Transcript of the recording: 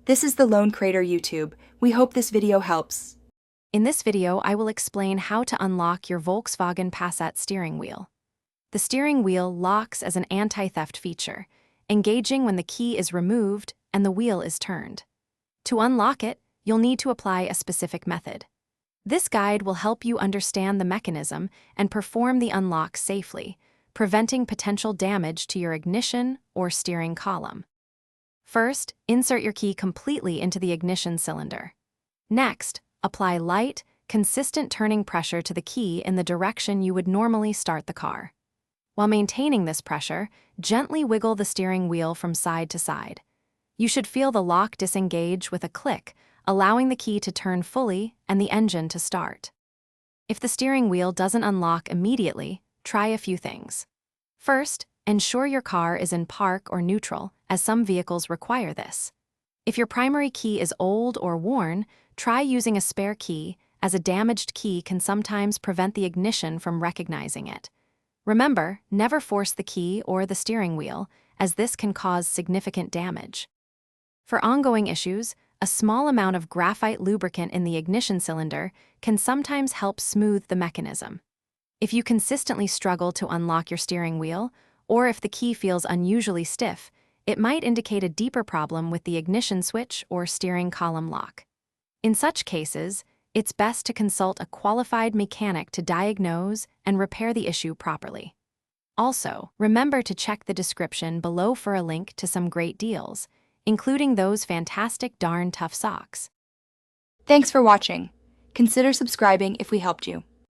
This is the Lone Crater YouTube. We hope this video helps. In this video, I will explain how to unlock your Volkswagen Passat steering wheel. The steering wheel locks as an anti-theft feature, engaging when the key is removed and the wheel is turned. To unlock it, you'll need to apply a specific method. This guide will help you understand the mechanism and perform the unlock safely, preventing potential damage to your ignition or steering column. First, insert your key completely into the ignition cylinder. Next, apply light, consistent turning pressure to the key in the direction you would normally start the car. While maintaining this pressure, gently wiggle the steering wheel from side to side. You should feel the lock disengage with a click, allowing the key to turn fully and the engine to start. If the steering wheel doesn't unlock immediately, try a few things. First, ensure your car is in park or neutral, as some vehicles require this. If your primary key is old or worn, try using a spare key, as a damaged key can sometimes prevent the ignition from recognizing it. Remember, never force the key or the steering wheel, as this can cause significant damage. For ongoing issues, a small amount of graphite lubricant in the ignition cylinder can sometimes help smooth the mechanism. If you consistently struggle to unlock your steering wheel, or if the key feels unusually stiff, it might indicate a deeper problem with the ignition switch or steering column lock. In such cases, it's best to consult a qualified mechanic to diagnose and repair the issue properly. Also, remember to check the description below for a link to some great deals, including those fantastic darn tough socks. Thanks for watching. Consider subscribing if we helped you.